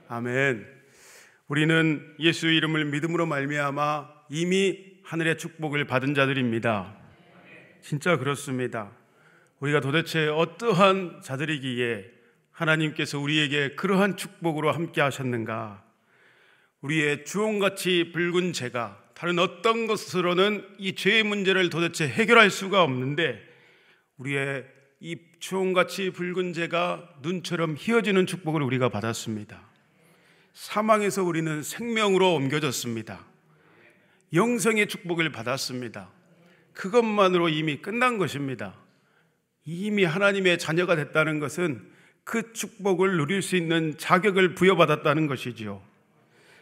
아멘. 우리는 예수 이름을 믿음으로 말미암아 이미 하늘의 축복을 받은 자들입니다. 진짜 그렇습니다. 우리가 도대체 어떠한 자들이기에 하나님께서 우리에게 그러한 축복으로 함께 하셨는가? 우리의 주홍같이 붉은 죄가 다른 어떤 것으로는 이 죄의 문제를 도대체 해결할 수가 없는데, 우리의 이 주홍같이 붉은 죄가 눈처럼 희어지는 축복을 우리가 받았습니다. 사망에서 우리는 생명으로 옮겨졌습니다. 영생의 축복을 받았습니다. 그것만으로 이미 끝난 것입니다. 이미 하나님의 자녀가 됐다는 것은 그 축복을 누릴 수 있는 자격을 부여받았다는 것이지요.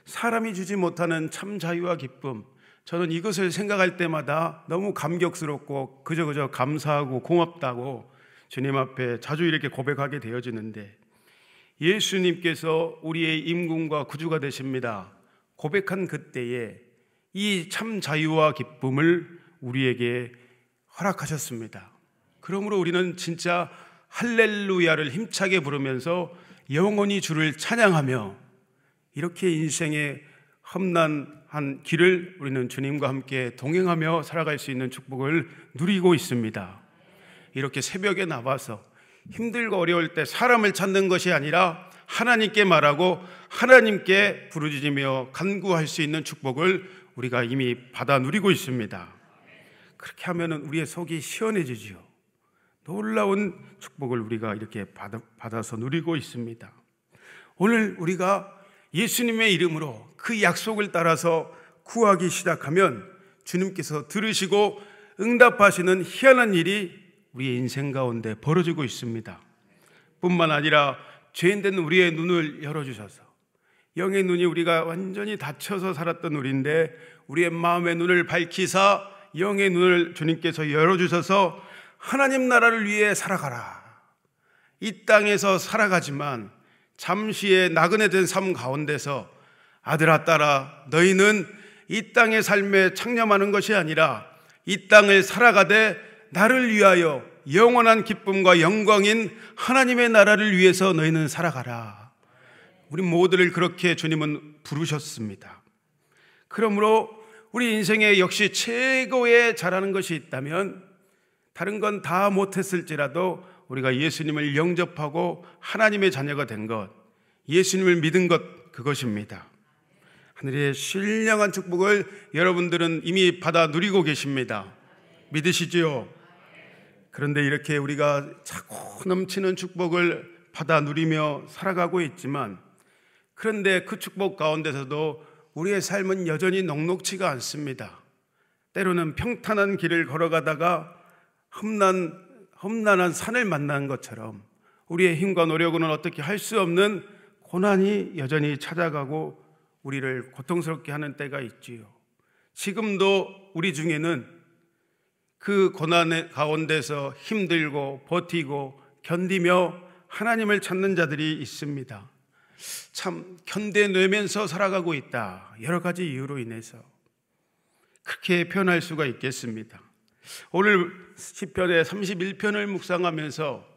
사람이 주지 못하는 참 자유와 기쁨, 저는 이것을 생각할 때마다 너무 감격스럽고 그저 감사하고 고맙다고 주님 앞에 자주 이렇게 고백하게 되어지는데, 예수님께서 우리의 임금과 구주가 되십니다 고백한 그때에 이 참 자유와 기쁨을 우리에게 허락하셨습니다. 그러므로 우리는 진짜 할렐루야를 힘차게 부르면서 영원히 주를 찬양하며 이렇게 인생의 험난한 길을 우리는 주님과 함께 동행하며 살아갈 수 있는 축복을 누리고 있습니다. 이렇게 새벽에 나와서 힘들고 어려울 때 사람을 찾는 것이 아니라 하나님께 말하고 하나님께 부르짖으며 간구할 수 있는 축복을 우리가 이미 받아 누리고 있습니다. 그렇게 하면 우리의 속이 시원해지지요. 놀라운 축복을 우리가 이렇게 받아서 누리고 있습니다. 오늘 우리가 예수님의 이름으로 그 약속을 따라서 구하기 시작하면 주님께서 들으시고 응답하시는 희한한 일이 우리의 인생 가운데 벌어지고 있습니다. 뿐만 아니라 죄인된 우리의 눈을 열어주셔서, 영의 눈이 우리가 완전히 닫혀서 살았던 우리인데 우리의 마음의 눈을 밝히사 영의 눈을 주님께서 열어주셔서 하나님 나라를 위해 살아가라. 이 땅에서 살아가지만 잠시의 나그네 된 삶 가운데서 아들아 딸아, 너희는 이 땅의 삶에 창념하는 것이 아니라 이 땅을 살아가되 나를 위하여 영원한 기쁨과 영광인 하나님의 나라를 위해서 너희는 살아가라. 우리 모두를 그렇게 주님은 부르셨습니다. 그러므로 우리 인생에 역시 최고의 잘하는 것이 있다면 다른 건 다 못했을지라도 우리가 예수님을 영접하고 하나님의 자녀가 된 것, 예수님을 믿은 것, 그것입니다. 하늘의 신령한 축복을 여러분들은 이미 받아 누리고 계십니다. 믿으시지요? 그런데 이렇게 우리가 차고 넘치는 축복을 받아 누리며 살아가고 있지만, 그런데 그 축복 가운데서도 우리의 삶은 여전히 녹록지가 않습니다. 때로는 평탄한 길을 걸어가다가 험난한 산을 만난 것처럼 우리의 힘과 노력으로는 어떻게 할 수 없는 고난이 여전히 찾아가고 우리를 고통스럽게 하는 때가 있지요. 지금도 우리 중에는 그 고난 가운데서 힘들고 버티고 견디며 하나님을 찾는 자들이 있습니다. 참 견뎌내면서 살아가고 있다. 여러 가지 이유로 인해서 그렇게 표현할 수가 있겠습니다. 오늘 시편의 31편을 묵상하면서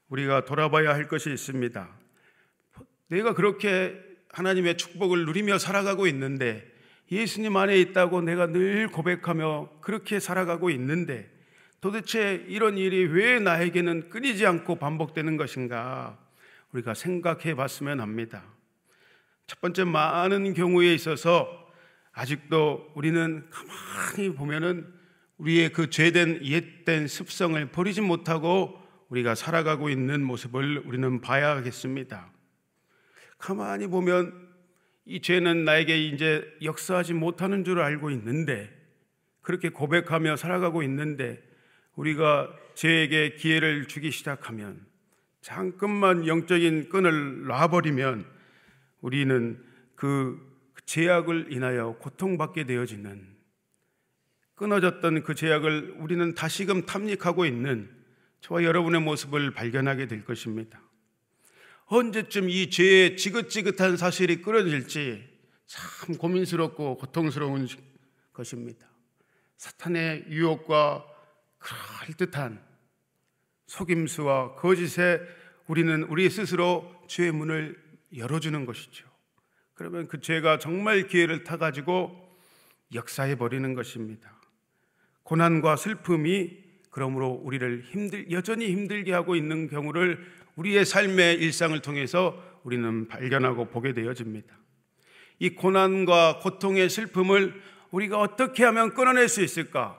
우리가 돌아봐야 할 것이 있습니다. 내가 그렇게 하나님의 축복을 누리며 살아가고 있는데, 예수님 안에 있다고 내가 늘 고백하며 그렇게 살아가고 있는데 도대체 이런 일이 왜 나에게는 끊이지 않고 반복되는 것인가 우리가 생각해 봤으면 합니다. 첫 번째, 많은 경우에 있어서 아직도 우리는 가만히 보면은 우리의 그 죄된 옛된 습성을 버리지 못하고 우리가 살아가고 있는 모습을 우리는 봐야겠습니다. 가만히 보면 이 죄는 나에게 이제 역사하지 못하는 줄 알고 있는데, 그렇게 고백하며 살아가고 있는데 우리가 죄에게 기회를 주기 시작하면, 잠깐만 영적인 끈을 놔버리면 우리는 그 제약을 인하여 고통받게 되어지는, 끊어졌던 그 제약을 우리는 다시금 탐닉하고 있는 저와 여러분의 모습을 발견하게 될 것입니다. 언제쯤 이 죄의 지긋지긋한 사실이 끊어질지 참 고민스럽고 고통스러운 것입니다. 사탄의 유혹과 그럴듯한 속임수와 거짓에 우리는 우리 스스로 죄의 문을 열어주는 것이죠. 그러면 그 죄가 정말 기회를 타가지고 역사해 버리는 것입니다. 고난과 슬픔이 그러므로 우리를 여전히 힘들게 하고 있는 경우를 우리의 삶의 일상을 통해서 우리는 발견하고 보게 되어집니다. 이 고난과 고통의 슬픔을 우리가 어떻게 하면 끊어낼 수 있을까?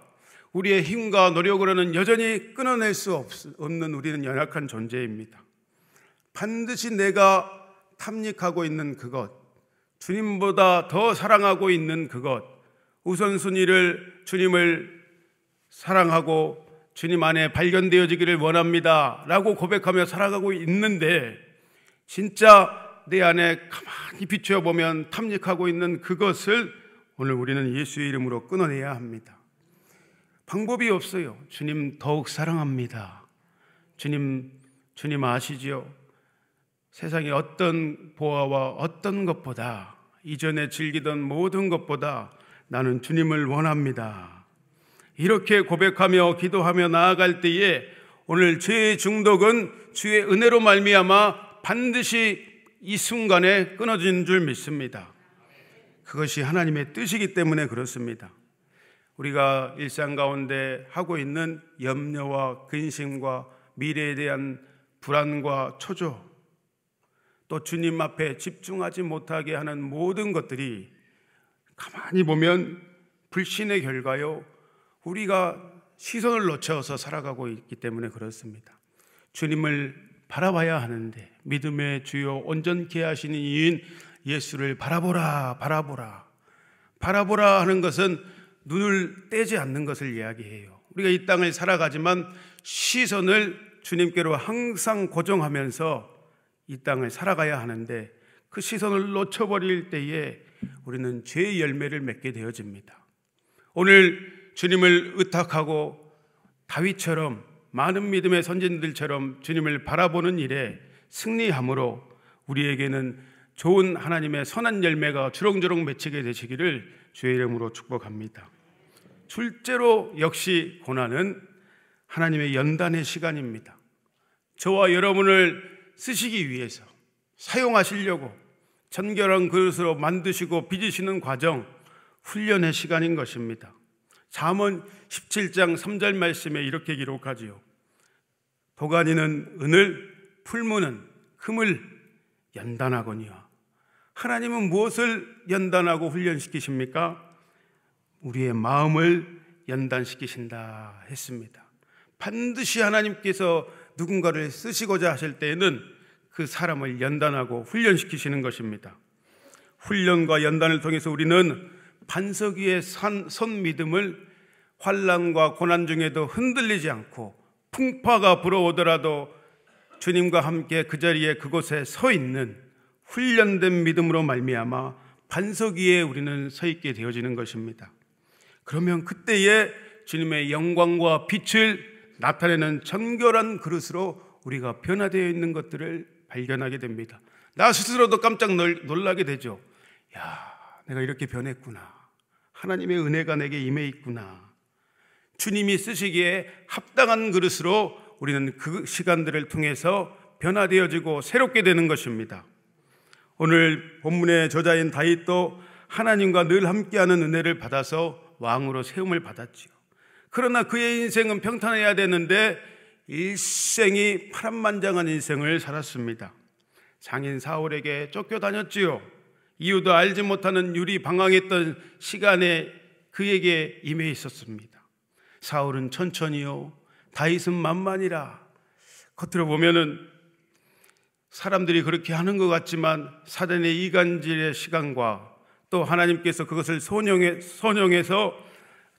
우리의 힘과 노력으로는 여전히 끊어낼 수 없는 우리는 연약한 존재입니다. 반드시 내가 탐닉하고 있는 그것, 주님보다 더 사랑하고 있는 그것, 우선순위를 주님을 사랑하고 주님 안에 발견되어지기를 원합니다 라고 고백하며 살아가고 있는데, 진짜 내 안에 가만히 비춰보면 탐닉하고 있는 그것을 오늘 우리는 예수의 이름으로 끊어내야 합니다. 방법이 없어요. 주님 더욱 사랑합니다. 주님 아시지요? 세상의 어떤 보아와 어떤 것보다, 이전에 즐기던 모든 것보다 나는 주님을 원합니다. 이렇게 고백하며 기도하며 나아갈 때에 오늘 죄의 중독은 주의 은혜로 말미암아 반드시 이 순간에 끊어진 줄 믿습니다. 그것이 하나님의 뜻이기 때문에 그렇습니다. 우리가 일상 가운데 하고 있는 염려와 근심과 미래에 대한 불안과 초조, 또 주님 앞에 집중하지 못하게 하는 모든 것들이 가만히 보면 불신의 결과요, 우리가 시선을 놓쳐서 살아가고 있기 때문에 그렇습니다. 주님을 바라봐야 하는데, 믿음의 주요 온전케 하시는 이인 예수를 바라보라 하는 것은 눈을 떼지 않는 것을 이야기해요. 우리가 이 땅을 살아가지만 시선을 주님께로 항상 고정하면서 이 땅을 살아가야 하는데, 그 시선을 놓쳐버릴 때에 우리는 죄의 열매를 맺게 되어집니다. 오늘 주님을 의탁하고 다윗처럼, 많은 믿음의 선진들처럼 주님을 바라보는 일에 승리함으로 우리에게는 좋은 하나님의 선한 열매가 주렁주렁 맺히게 되시기를 주의 이름으로 축복합니다. 둘째로 역시 고난은 하나님의 연단의 시간입니다. 저와 여러분을 쓰시기 위해서, 사용하시려고 정결한 그릇으로 만드시고 빚으시는 과정, 훈련의 시간인 것입니다. 잠언 17장 3절 말씀에 이렇게 기록하지요. 도가니는 은을, 풀무는 금을 연단하거니와. 하나님은 무엇을 연단하고 훈련시키십니까? 우리의 마음을 연단시키신다 했습니다. 반드시 하나님께서 누군가를 쓰시고자 하실 때에는 그 사람을 연단하고 훈련시키시는 것입니다. 훈련과 연단을 통해서 우리는 반석 위에 선 믿음을 환난과 고난 중에도 흔들리지 않고, 풍파가 불어오더라도 주님과 함께 그 자리에 그곳에 서 있는 훈련된 믿음으로 말미암아 반석 위에 우리는 서 있게 되어지는 것입니다. 그러면 그때에 주님의 영광과 빛을 나타내는 정결한 그릇으로 우리가 변화되어 있는 것들을 발견하게 됩니다. 나 스스로도 깜짝 놀라게 되죠. 내가 이렇게 변했구나. 하나님의 은혜가 내게 임해 있구나. 주님이 쓰시기에 합당한 그릇으로 우리는 그 시간들을 통해서 변화되어지고 새롭게 되는 것입니다. 오늘 본문의 저자인 다윗도 하나님과 늘 함께하는 은혜를 받아서 왕으로 세움을 받았지요. 그러나 그의 인생은 평탄해야 되는데 일생이 파란만장한 인생을 살았습니다. 장인 사울에게 쫓겨다녔지요. 이유도 알지 못하는 율이 방황했던 시간에 그에게 임해 있었습니다. 사울은 천천히요, 다윗은 만만이라. 겉으로 보면은 사람들이 그렇게 하는 것 같지만 사단의 이간질의 시간과 또 하나님께서 그것을 선용해서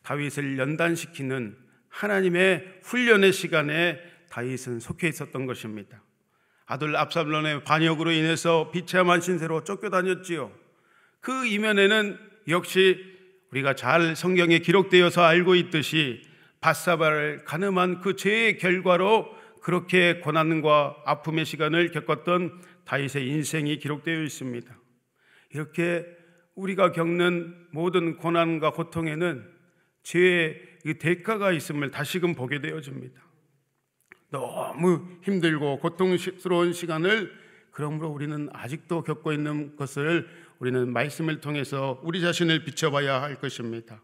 다윗을 연단시키는 하나님의 훈련의 시간에 다윗은 속해 있었던 것입니다. 아들 압살롬의 반역으로 인해서 비참한 신세로 쫓겨다녔지요. 그 이면에는 역시 우리가 잘 성경에 기록되어서 알고 있듯이 밧사바를 간음한 그 죄의 결과로 그렇게 고난과 아픔의 시간을 겪었던 다윗의 인생이 기록되어 있습니다. 이렇게 우리가 겪는 모든 고난과 고통에는 죄의 대가가 있음을 다시금 보게 되어집니다. 너무 힘들고 고통스러운 시간을 그러므로 우리는 아직도 겪고 있는 것을 우리는 말씀을 통해서 우리 자신을 비춰봐야 할 것입니다.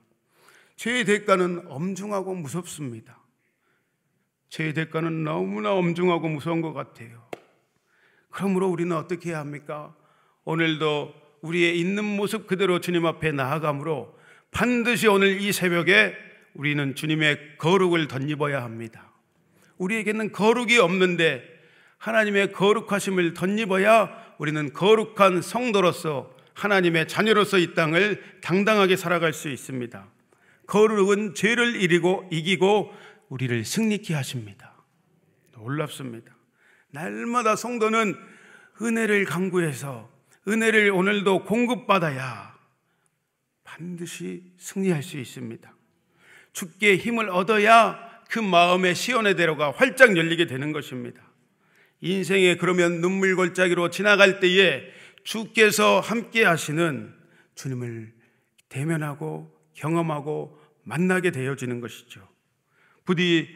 죄의 대가는 엄중하고 무섭습니다. 죄의 대가는 너무나 엄중하고 무서운 것 같아요. 그러므로 우리는 어떻게 해야 합니까? 오늘도 우리의 있는 모습 그대로 주님 앞에 나아가므로 반드시 오늘 이 새벽에 우리는 주님의 거룩을 덧입어야 합니다. 우리에게는 거룩이 없는데 하나님의 거룩하심을 덧입어야 우리는 거룩한 성도로서 하나님의 자녀로서 이 땅을 당당하게 살아갈 수 있습니다. 거룩은 죄를 이기고 우리를 승리케 하십니다. 놀랍습니다. 날마다 성도는 은혜를 강구해서 은혜를 오늘도 공급받아야 반드시 승리할 수 있습니다. 주께 힘을 얻어야 그 마음의 시온의 대로가 활짝 열리게 되는 것입니다. 인생에 그러면 눈물 골짜기로 지나갈 때에 주께서 함께 하시는 주님을 대면하고 경험하고 만나게 되어지는 것이죠. 부디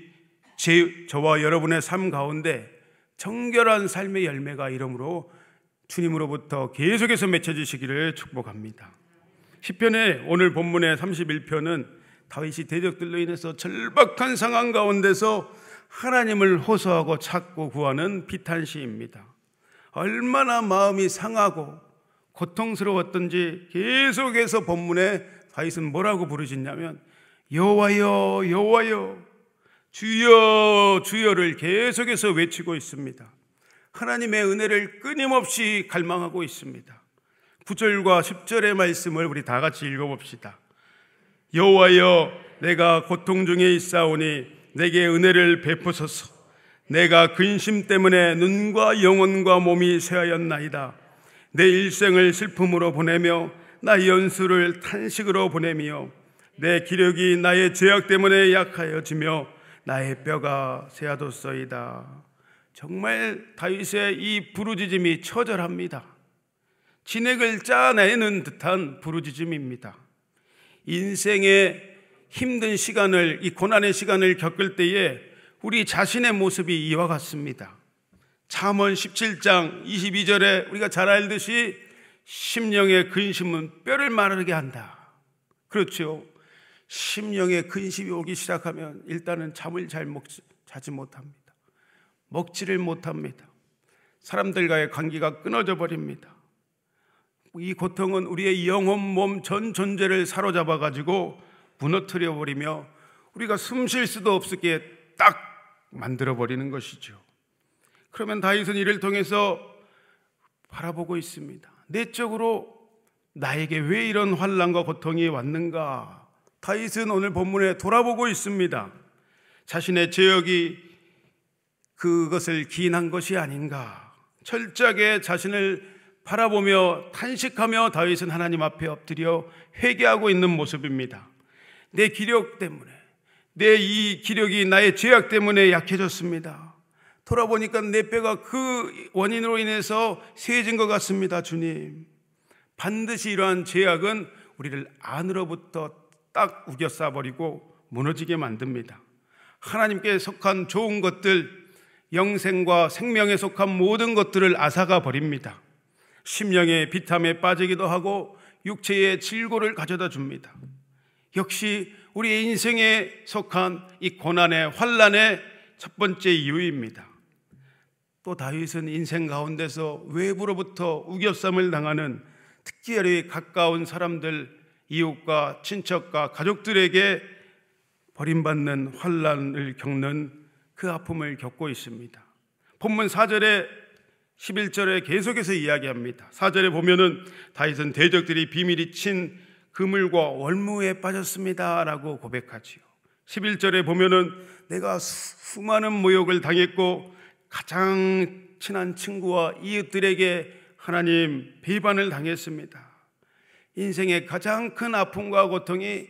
저와 여러분의 삶 가운데 정결한 삶의 열매가 이러므로 주님으로부터 계속해서 맺혀지시기를 축복합니다. 시편의 오늘 본문의 31편은 다윗이 대적들로 인해서 절박한 상황 가운데서 하나님을 호소하고 찾고 구하는 비탄시입니다. 얼마나 마음이 상하고 고통스러웠던지 계속해서 본문에 다윗은 뭐라고 부르짖냐면 여호와여 여호와여 주여 주여를 계속해서 외치고 있습니다. 하나님의 은혜를 끊임없이 갈망하고 있습니다. 9절과 10절의 말씀을 우리 다 같이 읽어봅시다. 여호와여 내가 고통 중에 있사오니 내게 은혜를 베푸소서. 내가 근심 때문에 눈과 영혼과 몸이 쇠하였나이다. 내 일생을 슬픔으로 보내며 나의 연수를 탄식으로 보내며 내 기력이 나의 죄악 때문에 약하여지며 나의 뼈가 쇠하도소이다. 정말 다윗의 이 부르짖음이 처절합니다. 진액을 짜내는 듯한 부르짖음입니다. 인생의 힘든 시간을, 이 고난의 시간을 겪을 때에 우리 자신의 모습이 이와 같습니다. 잠언 17장 22절에 우리가 잘 알듯이 심령의 근심은 뼈를 마르게 한다. 그렇죠. 심령의 근심이 오기 시작하면 일단은 잠을 잘 자지 못합니다. 먹지를 못합니다. 사람들과의 관계가 끊어져 버립니다. 이 고통은 우리의 영혼, 몸 전 존재를 사로잡아 가지고 무너뜨려 버리며 우리가 숨 쉴 수도 없게 딱 만들어 버리는 것이죠. 그러면 다윗은 이를 통해서 바라보고 있습니다. 내적으로 나에게 왜 이런 환난과 고통이 왔는가? 다윗은 오늘 본문에 돌아보고 있습니다. 자신의 죄악이 그것을 기인한 것이 아닌가? 철저하게 자신을 바라보며 탄식하며 다윗은 하나님 앞에 엎드려 회개하고 있는 모습입니다. 내 기력 때문에, 내 이 기력이 나의 죄악 때문에 약해졌습니다. 돌아보니까 내 뼈가 그 원인으로 인해서 쇠해진 것 같습니다. 주님, 반드시 이러한 죄악은 우리를 안으로부터 딱 우겨싸버리고 무너지게 만듭니다. 하나님께 속한 좋은 것들, 영생과 생명에 속한 모든 것들을 앗아가 버립니다. 심령의 비탐에 빠지기도 하고 육체의 질고를 가져다 줍니다. 역시 우리 인생에 속한 이 고난의 환난의 첫 번째 이유입니다. 또 다윗은 인생 가운데서 외부로부터 우겨쌈을 당하는 특별히 가까운 사람들, 이웃과 친척과 가족들에게 버림받는 환난을 겪는 그 아픔을 겪고 있습니다. 본문 4절에 11절에 계속해서 이야기합니다. 4절에 보면은 다윗은 대적들이 비밀이 친 그물과 월무에 빠졌습니다 라고 고백하지요. 11절에 보면은 내가 수많은 모욕을 당했고 가장 친한 친구와 이웃들에게 하나님 배반을 당했습니다. 인생의 가장 큰 아픔과 고통이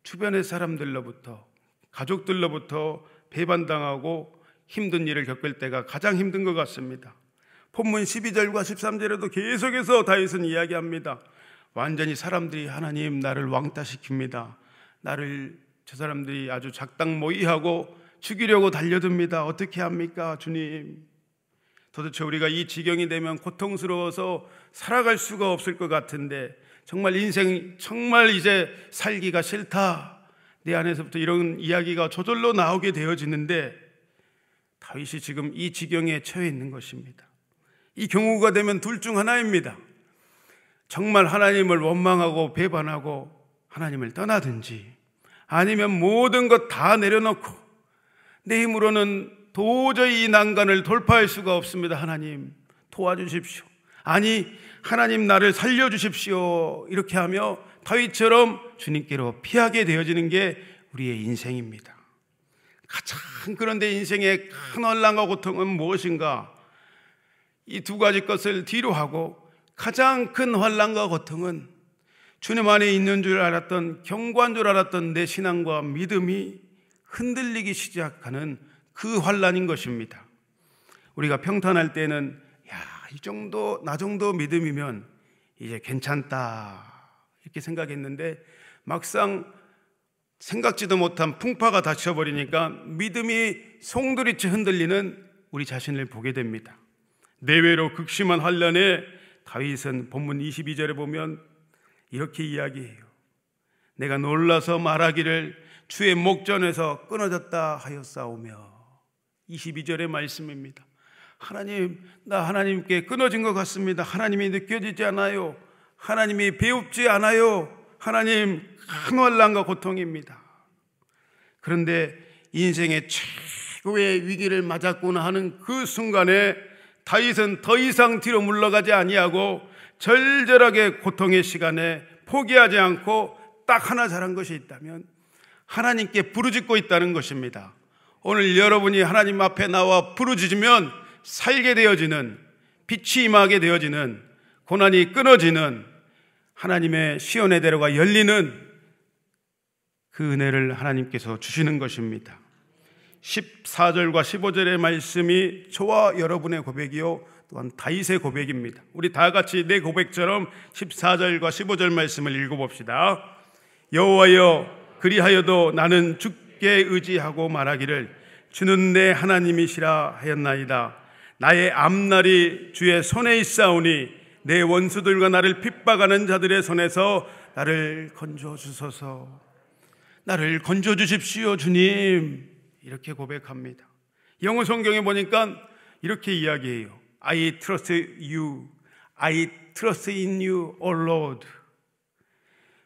주변의 사람들로부터, 가족들로부터 배반당하고 힘든 일을 겪을 때가 가장 힘든 것 같습니다. 본문 12절과 13절에도 계속해서 다윗은 이야기합니다. 완전히 사람들이 하나님 나를 왕따시킵니다. 나를 저 사람들이 아주 작당모의하고 죽이려고 달려듭니다. 어떻게 합니까 주님? 도대체 우리가 이 지경이 되면 고통스러워서 살아갈 수가 없을 것 같은데, 정말 인생 정말 이제 살기가 싫다, 내 안에서부터 이런 이야기가 저절로 나오게 되어지는데, 다윗이 지금 이 지경에 처해 있는 것입니다. 이 경우가 되면 둘 중 하나입니다. 정말 하나님을 원망하고 배반하고 하나님을 떠나든지, 아니면 모든 것 다 내려놓고 내 힘으로는 도저히 이 난간을 돌파할 수가 없습니다, 하나님 도와주십시오, 아니 하나님 나를 살려주십시오, 이렇게 하며 다윗처럼 주님께로 피하게 되어지는 게 우리의 인생입니다. 가장 그런데 인생의 큰 환난과 고통은 무엇인가? 이 두 가지 것을 뒤로 하고 가장 큰 환난과 고통은 주님 안에 있는 줄 알았던, 견고한 줄 알았던 내 신앙과 믿음이 흔들리기 시작하는 그 환난인 것입니다. 우리가 평탄할 때는 이 정도, 나 정도 믿음이면 이제 괜찮다 이렇게 생각했는데, 막상 생각지도 못한 풍파가 닥쳐버리니까 믿음이 송두리째 흔들리는 우리 자신을 보게 됩니다. 내외로 극심한 환난에 다윗은 본문 22절에 보면 이렇게 이야기해요. 내가 놀라서 말하기를 주의 목전에서 끊어졌다 하였사오며. 22절의 말씀입니다. 하나님, 나 하나님께 끊어진 것 같습니다. 하나님이 느껴지지 않아요. 하나님이 배웁지 않아요. 하나님, 큰 환난과 고통입니다. 그런데 인생의 최고의 위기를 맞았구나 하는 그 순간에 다윗은 더 이상 뒤로 물러가지 아니하고 절절하게 고통의 시간에 포기하지 않고 딱 하나 잘한 것이 있다면 하나님께 부르짖고 있다는 것입니다. 오늘 여러분이 하나님 앞에 나와 부르짖으면 살게 되어지는, 빛이 임하게 되어지는, 고난이 끊어지는 하나님의 시온의 대로가 열리는 그 은혜를 하나님께서 주시는 것입니다. 14절과 15절의 말씀이 저와 여러분의 고백이요 또한 다윗의 고백입니다. 우리 다 같이 내 고백처럼 14절과 15절 말씀을 읽어봅시다. 여호와여, 그리하여도 나는 주께 의지하고 말하기를 주는 내 하나님이시라 하였나이다. 나의 앞날이 주의 손에 있사오니 내 원수들과 나를 핍박하는 자들의 손에서 나를 건져주소서. 나를 건져주십시오 주님, 이렇게 고백합니다. 영어 성경에 보니까 이렇게 이야기해요. I trust you, I trust in you, O Lord.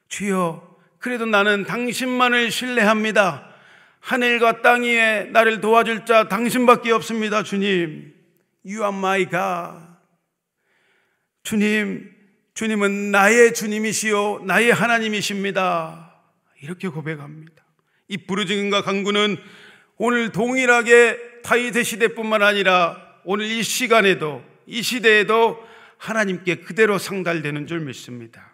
주여, 그래도 나는 당신만을 신뢰합니다. 하늘과 땅 위에 나를 도와줄 자 당신밖에 없습니다 주님. You are my God. 주님, 주님은 나의 주님이시요 나의 하나님이십니다. 이렇게 고백합니다. 이 부르짖음과 간구는 오늘 동일하게 다윗의 시대뿐만 아니라 오늘 이 시간에도, 이 시대에도 하나님께 그대로 상달되는 줄 믿습니다.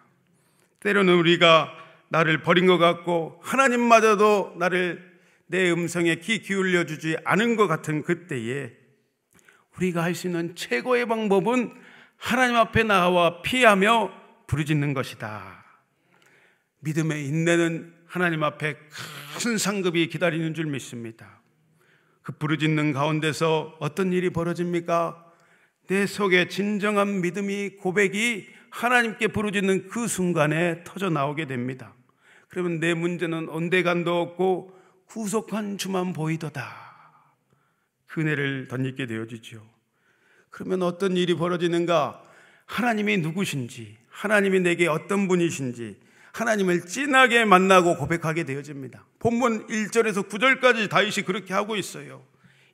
때로는 우리가 나를 버린 것 같고 하나님마저도 나를 내 음성에 귀 기울여 주지 않은 것 같은 그때에 우리가 할 수 있는 최고의 방법은 하나님 앞에 나와 피하며 부르짖는 것이다. 믿음의 인내는 하나님 앞에 큰 상급이 기다리는 줄 믿습니다. 그 부르짖는 가운데서 어떤 일이 벌어집니까? 내 속에 진정한 믿음이, 고백이 하나님께 부르짖는 그 순간에 터져 나오게 됩니다. 그러면 내 문제는 온데간도 없고 구속한 주만 보이도다. 그 은혜를 덧입게 되어지죠. 그러면 어떤 일이 벌어지는가? 하나님이 누구신지, 하나님이 내게 어떤 분이신지 하나님을 진하게 만나고 고백하게 되어집니다. 본문 1절에서 9절까지 다윗이 그렇게 하고 있어요.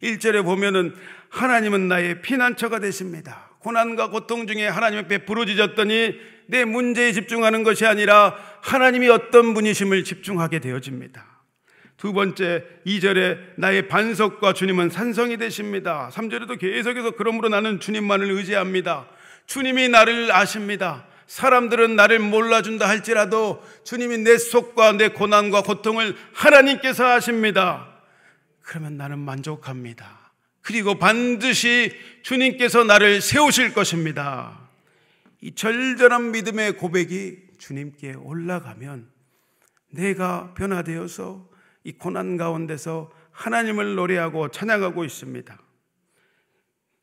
1절에 보면은 하나님은 나의 피난처가 되십니다. 고난과 고통 중에 하나님 앞에 부르짖었더니 내 문제에 집중하는 것이 아니라 하나님이 어떤 분이심을 집중하게 되어집니다. 두 번째 2절에 나의 반석과 주님은 산성이 되십니다. 3절에도 계속해서 그러므로 나는 주님만을 의지합니다. 주님이 나를 아십니다. 사람들은 나를 몰라준다 할지라도 주님이 내 속과 내 고난과 고통을 하나님께서 아십니다. 그러면 나는 만족합니다. 그리고 반드시 주님께서 나를 세우실 것입니다. 이 절절한 믿음의 고백이 주님께 올라가면 내가 변화되어서 이 고난 가운데서 하나님을 노래하고 찬양하고 있습니다.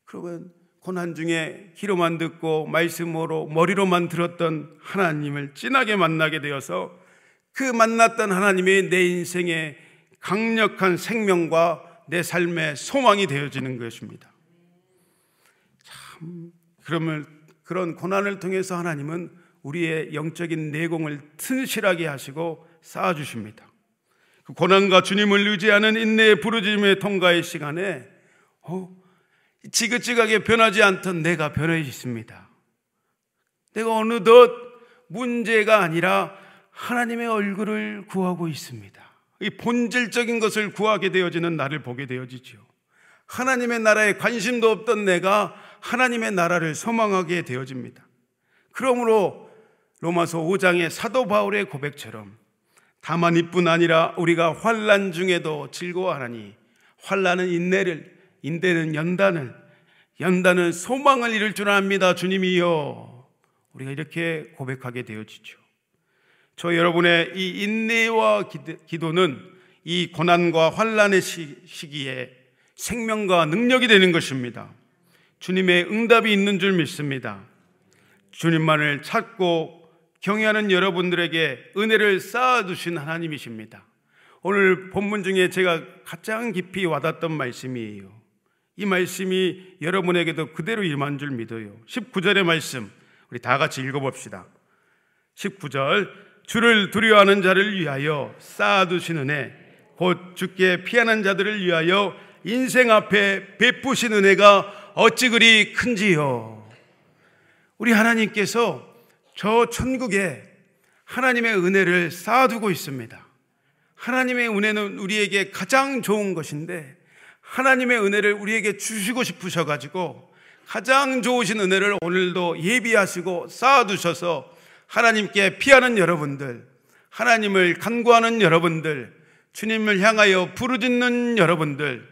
그러면 고난 중에 귀로만 듣고 말씀으로 머리로만 들었던 하나님을 진하게 만나게 되어서 그 만났던 하나님이 내 인생의 강력한 생명과 내 삶의 소망이 되어지는 것입니다. 참, 그러면 그런 고난을 통해서 하나님은 우리의 영적인 내공을 튼실하게 하시고 쌓아주십니다. 그 고난과 주님을 의지하는 인내의 부르짖음의 통과의 시간에 지긋지긋하게 변하지 않던 내가 변해졌습니다. 내가 어느덧 문제가 아니라 하나님의 얼굴을 구하고 있습니다. 이 본질적인 것을 구하게 되어지는 나를 보게 되어지죠. 하나님의 나라에 관심도 없던 내가 하나님의 나라를 소망하게 되어집니다. 그러므로 로마서 5장의 사도 바울의 고백처럼 다만 이뿐 아니라 우리가 환난 중에도 즐거워하나니 환난은 인내는 연단은 소망을 이룰 줄 압니다. 주님이여. 우리가 이렇게 고백하게 되어지죠. 저 여러분의 이 인내와 기도는 이 고난과 환난의 시기에 생명과 능력이 되는 것입니다. 주님의 응답이 있는 줄 믿습니다. 주님만을 찾고 경외하는 여러분들에게 은혜를 쌓아두신 하나님이십니다. 오늘 본문 중에 제가 가장 깊이 와닿았던 말씀이에요. 이 말씀이 여러분에게도 그대로 임한 줄 믿어요. 19절의 말씀 우리 다 같이 읽어봅시다. 19절 주를 두려워하는 자를 위하여 쌓아두신 은혜 곧 주께 피하는 자들을 위하여 인생 앞에 베푸신 은혜가 어찌 그리 큰지요. 우리 하나님께서 저 천국에 하나님의 은혜를 쌓아두고 있습니다. 하나님의 은혜는 우리에게 가장 좋은 것인데 하나님의 은혜를 우리에게 주시고 싶으셔가지고 가장 좋으신 은혜를 오늘도 예비하시고 쌓아두셔서 하나님께 피하는 여러분들, 하나님을 간구하는 여러분들, 주님을 향하여 부르짖는 여러분들,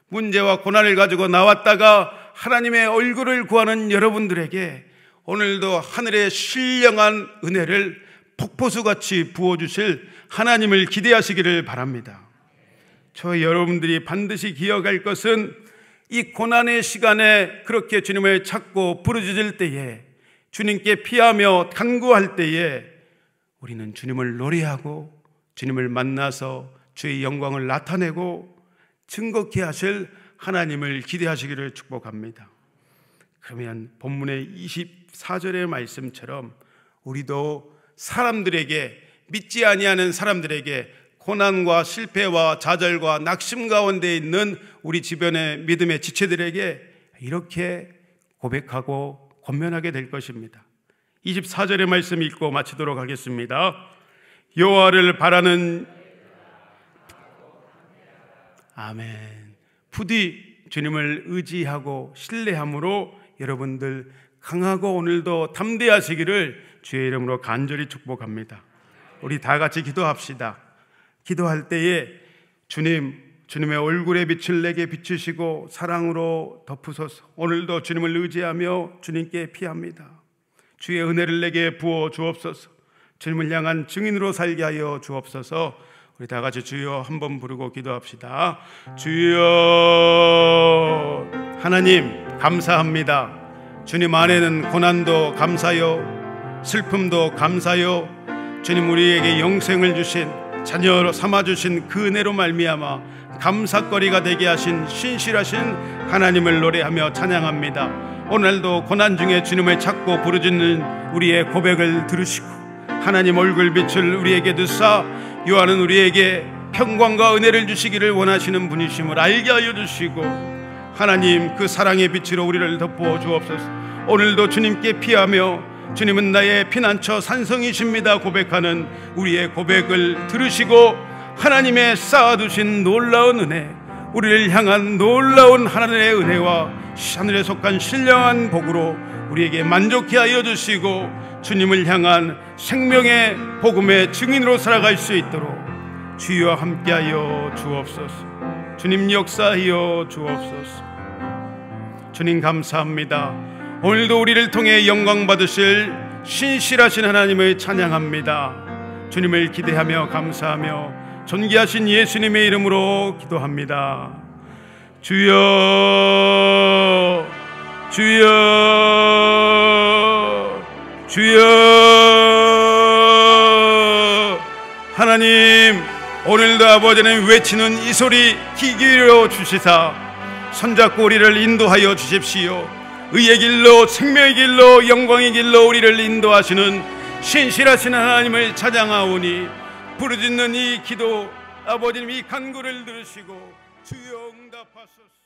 문제와 고난을 가지고 나왔다가 하나님의 얼굴을 구하는 여러분들에게 오늘도 하늘의 신령한 은혜를 폭포수같이 부어주실 하나님을 기대하시기를 바랍니다. 저 여러분들이 반드시 기억할 것은 이 고난의 시간에 그렇게 주님을 찾고 부르짖을 때에, 주님께 피하며 간구할 때에 우리는 주님을 노래하고 주님을 만나서 주의 영광을 나타내고 증거케 하실 하나님을 기대하시기를 축복합니다. 그러면 본문의 24절의 말씀처럼 우리도 사람들에게, 믿지 아니하는 사람들에게, 고난과 실패와 좌절과 낙심 가운데 있는 우리 주변의 믿음의 지체들에게 이렇게 고백하고 권면하게 될 것입니다. 24절의 말씀 읽고 마치도록 하겠습니다. 여호와를 바라는 아멘. 부디 주님을 의지하고 신뢰함으로 여러분들 강하고 오늘도 담대하시기를 주의 이름으로 간절히 축복합니다. 우리 다 같이 기도합시다. 기도할 때에 주님의 얼굴에 빛을 내게 비추시고 사랑으로 덮으소서. 오늘도 주님을 의지하며 주님께 피합니다. 주의 은혜를 내게 부어 주옵소서. 주님을 향한 증인으로 살게 하여 주옵소서. 우리 다 같이 주여 한번 부르고 기도합시다. 주여. 하나님 감사합니다. 주님 안에는 고난도 감사요, 슬픔도 감사요, 주님 우리에게 영생을 주신, 자녀로 삼아주신 그 은혜로 말미암아 감사거리가 되게 하신 신실하신 하나님을 노래하며 찬양합니다. 오늘도 고난 중에 주님을 찾고 부르짖는 우리의 고백을 들으시고 하나님 얼굴 빛을 우리에게 드사 요한은 우리에게 평강과 은혜를 주시기를 원하시는 분이심을 알게 하여 주시고 하나님 그 사랑의 빛으로 우리를 덮어 주옵소서. 오늘도 주님께 피하며 주님은 나의 피난처 산성이십니다 고백하는 우리의 고백을 들으시고 하나님의 쌓아두신 놀라운 은혜, 우리를 향한 놀라운 하나님의 은혜와 하늘에 속한 신령한 복으로 우리에게 만족케 하여 주시고 주님을 향한 생명의 복음의 증인으로 살아갈 수 있도록 주여 함께하여 주옵소서. 주님 역사하여 주옵소서. 주님 감사합니다. 오늘도 우리를 통해 영광 받으실 신실하신 하나님을 찬양합니다. 주님을 기대하며 감사하며 존귀하신 예수님의 이름으로 기도합니다. 주여, 주여 주여. 하나님, 오늘도 아버지는 외치는 이 소리 귀 기울여 주시사 손잡고 우리를 인도하여 주십시오. 의의 길로, 생명의 길로, 영광의 길로 우리를 인도하시는 신실하신 하나님을 찬양하오니 부르짖는 이 기도, 아버지님 이 간구를 들으시고 주여 응답하소서.